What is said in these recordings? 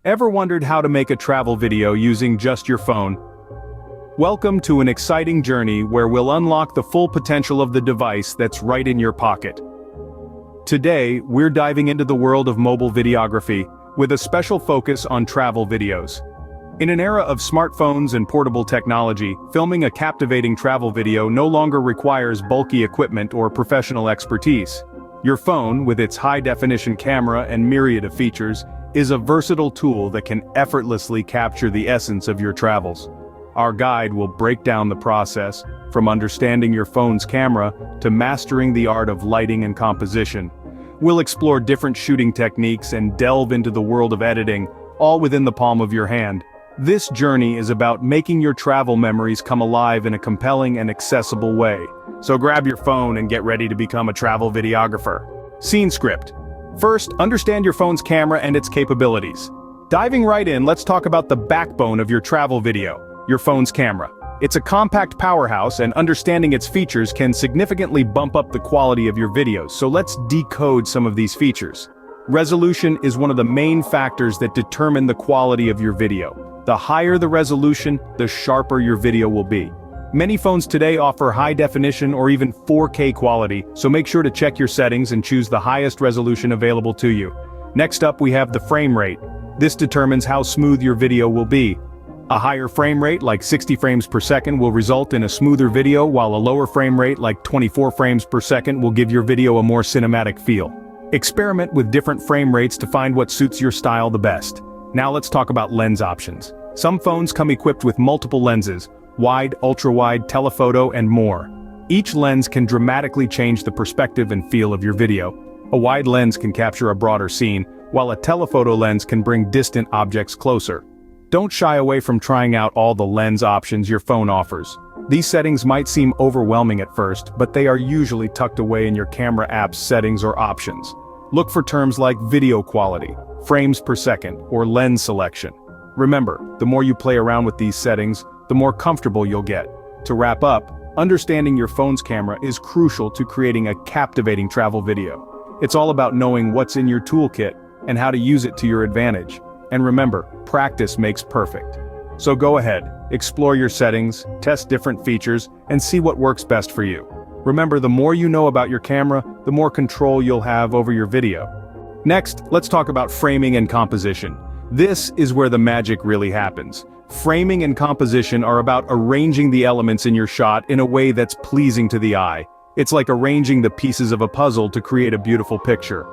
Ever wondered how to make a travel video using just your phone? Welcome to an exciting journey where we'll unlock the full potential of the device that's right in your pocket. Today, we're diving into the world of mobile videography, with a special focus on travel videos. In an era of smartphones and portable technology, filming a captivating travel video no longer requires bulky equipment or professional expertise. Your phone, with its high-definition camera and myriad of features, is a versatile tool that can effortlessly capture the essence of your travels. Our guide will break down the process, from understanding your phone's camera to mastering the art of lighting and composition. We'll explore different shooting techniques and delve into the world of editing, all within the palm of your hand. This journey is about making your travel memories come alive in a compelling and accessible way. So grab your phone and get ready to become a travel videographer. Scene script. First, understand your phone's camera and its capabilities. Diving right in, let's talk about the backbone of your travel video, your phone's camera. It's a compact powerhouse, and understanding its features can significantly bump up the quality of your videos, so let's decode some of these features. Resolution is one of the main factors that determine the quality of your video. The higher the resolution, the sharper your video will be. Many phones today offer high definition or even 4K quality, so make sure to check your settings and choose the highest resolution available to you. Next up, we have the frame rate. This determines how smooth your video will be. A higher frame rate, like 60 frames per second, will result in a smoother video, while a lower frame rate, like 24 frames per second, will give your video a more cinematic feel. Experiment with different frame rates to find what suits your style the best. Now let's talk about lens options. Some phones come equipped with multiple lenses: wide, ultra-wide, telephoto, and more. Each lens can dramatically change the perspective and feel of your video. A wide lens can capture a broader scene, while a telephoto lens can bring distant objects closer. Don't shy away from trying out all the lens options your phone offers. These settings might seem overwhelming at first, but they are usually tucked away in your camera app's settings or options. Look for terms like video quality, frames per second, or lens selection. Remember, the more you play around with these settings, the more comfortable you'll get. To wrap up, understanding your phone's camera is crucial to creating a captivating travel video. It's all about knowing what's in your toolkit and how to use it to your advantage. And remember, practice makes perfect. So go ahead, explore your settings, test different features, and see what works best for you. Remember, the more you know about your camera, the more control you'll have over your video. Next, let's talk about framing and composition. This is where the magic really happens. Framing and composition are about arranging the elements in your shot in a way that's pleasing to the eye. It's like arranging the pieces of a puzzle to create a beautiful picture.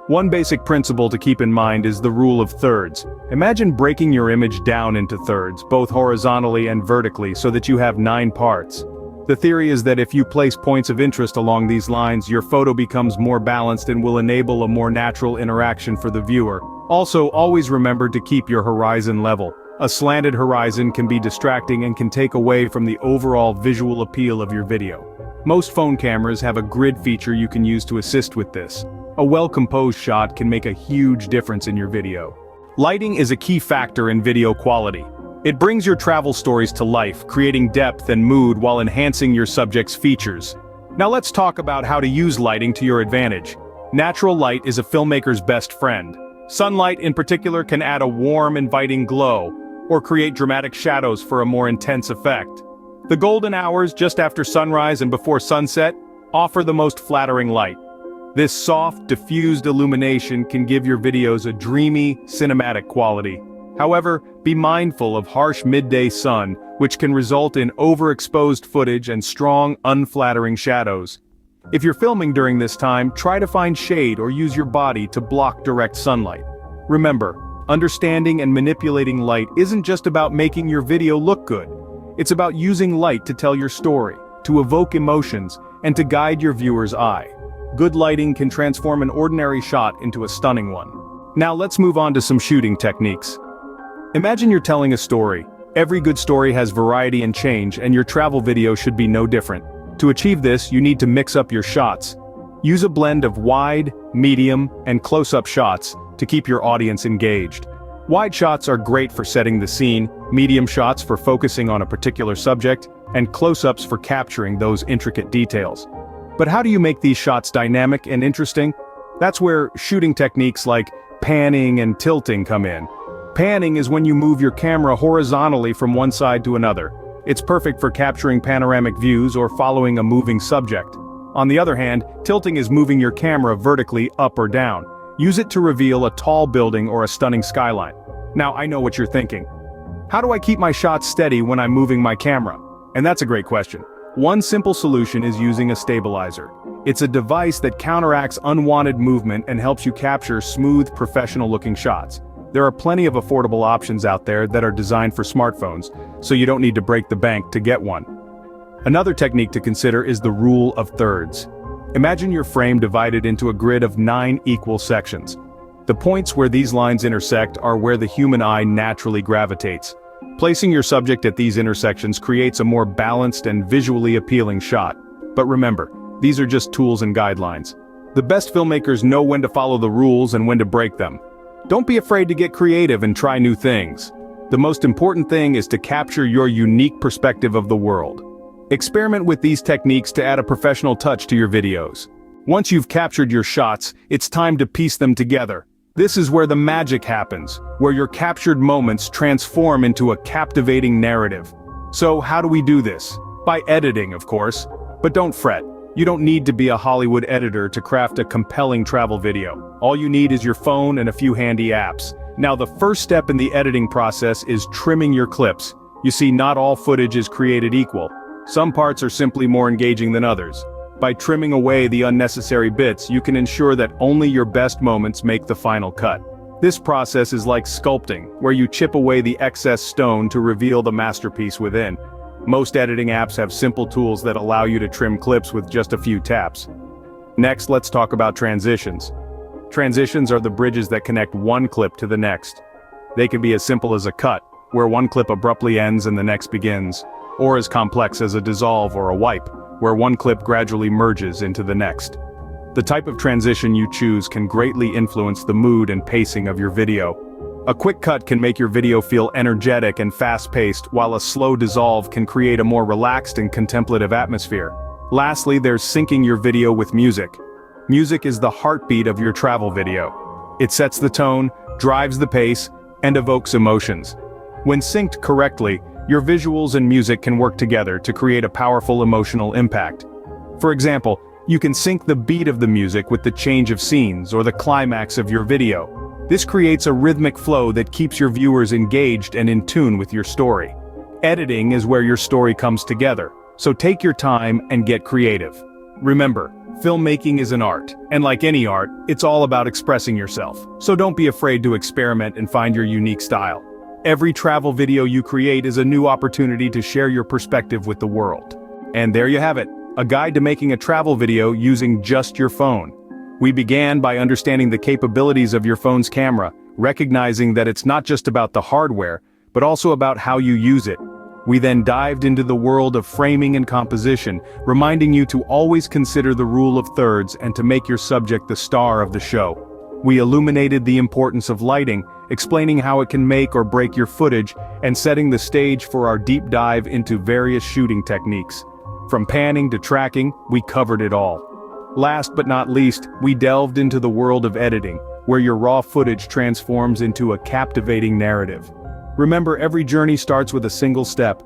One basic principle to keep in mind is the rule of thirds. Imagine breaking your image down into thirds, both horizontally and vertically, so that you have 9 parts. The theory is that if you place points of interest along these lines, your photo becomes more balanced and will enable a more natural interaction for the viewer. Also, always remember to keep your horizon level. A slanted horizon can be distracting and can take away from the overall visual appeal of your video. Most phone cameras have a grid feature you can use to assist with this. A well-composed shot can make a huge difference in your video. Lighting is a key factor in video quality. It brings your travel stories to life, creating depth and mood while enhancing your subject's features. Now let's talk about how to use lighting to your advantage. Natural light is a filmmaker's best friend. Sunlight in particular can add a warm, inviting glow, or create dramatic shadows for a more intense effect. The golden hours just after sunrise and before sunset offer the most flattering light. This soft, diffused illumination can give your videos a dreamy, cinematic quality. However, be mindful of harsh midday sun, which can result in overexposed footage and strong, unflattering shadows. If you're filming during this time, try to find shade or use your body to block direct sunlight. Remember, understanding and manipulating light isn't just about making your video look good. It's about using light to tell your story, to evoke emotions, and to guide your viewer's eye. Good lighting can transform an ordinary shot into a stunning one. Now let's move on to some shooting techniques. Imagine you're telling a story. Every good story has variety and change, and your travel video should be no different. To achieve this, you need to mix up your shots. Use a blend of wide, medium, and close-up shots to keep your audience engaged. Wide shots are great for setting the scene, medium shots for focusing on a particular subject, and close-ups for capturing those intricate details. But how do you make these shots dynamic and interesting? That's where shooting techniques like panning and tilting come in. Panning is when you move your camera horizontally from one side to another. It's perfect for capturing panoramic views or following a moving subject. On the other hand, tilting is moving your camera vertically up or down. Use it to reveal a tall building or a stunning skyline. Now I know what you're thinking. How do I keep my shots steady when I'm moving my camera? And that's a great question. One simple solution is using a stabilizer. It's a device that counteracts unwanted movement and helps you capture smooth, professional-looking shots. There are plenty of affordable options out there that are designed for smartphones, so you don't need to break the bank to get one. Another technique to consider is the rule of thirds. Imagine your frame divided into a grid of 9 equal sections. The points where these lines intersect are where the human eye naturally gravitates. Placing your subject at these intersections creates a more balanced and visually appealing shot. But remember, these are just tools and guidelines. The best filmmakers know when to follow the rules and when to break them. Don't be afraid to get creative and try new things. The most important thing is to capture your unique perspective of the world. Experiment with these techniques to add a professional touch to your videos. Once you've captured your shots, it's time to piece them together. This is where the magic happens, where your captured moments transform into a captivating narrative. So how do we do this? By editing, of course. But don't fret. You don't need to be a Hollywood editor to craft a compelling travel video. All you need is your phone and a few handy apps. Now the first step in the editing process is trimming your clips. You see, not all footage is created equal. Some parts are simply more engaging than others. By trimming away the unnecessary bits, you can ensure that only your best moments make the final cut. This process is like sculpting, where you chip away the excess stone to reveal the masterpiece within. Most editing apps have simple tools that allow you to trim clips with just a few taps. Next, let's talk about transitions. Transitions are the bridges that connect one clip to the next. They can be as simple as a cut, where one clip abruptly ends and the next begins, or as complex as a dissolve or a wipe, where one clip gradually merges into the next. The type of transition you choose can greatly influence the mood and pacing of your video. A quick cut can make your video feel energetic and fast-paced, while a slow dissolve can create a more relaxed and contemplative atmosphere. Lastly, there's syncing your video with music. Music is the heartbeat of your travel video. It sets the tone, drives the pace, and evokes emotions. When synced correctly, your visuals and music can work together to create a powerful emotional impact. For example, you can sync the beat of the music with the change of scenes or the climax of your video. This creates a rhythmic flow that keeps your viewers engaged and in tune with your story. Editing is where your story comes together, so take your time and get creative. Remember, filmmaking is an art, and like any art, it's all about expressing yourself. So don't be afraid to experiment and find your unique style. Every travel video you create is a new opportunity to share your perspective with the world. And there you have it, a guide to making a travel video using just your phone. We began by understanding the capabilities of your phone's camera, recognizing that it's not just about the hardware, but also about how you use it. We then dived into the world of framing and composition, reminding you to always consider the rule of thirds and to make your subject the star of the show. We illuminated the importance of lighting, explaining how it can make or break your footage, and setting the stage for our deep dive into various shooting techniques. From panning to tracking, we covered it all. Last but not least, we delved into the world of editing, where your raw footage transforms into a captivating narrative. Remember, every journey starts with a single step.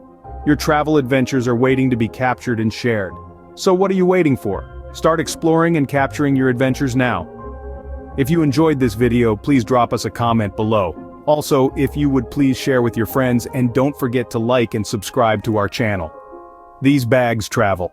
Your travel adventures are waiting to be captured and shared. So what are you waiting for? Start exploring and capturing your adventures now. If you enjoyed this video, please drop us a comment below. Also, if you would please share with your friends, and don't forget to like and subscribe to our channel. These bags travel.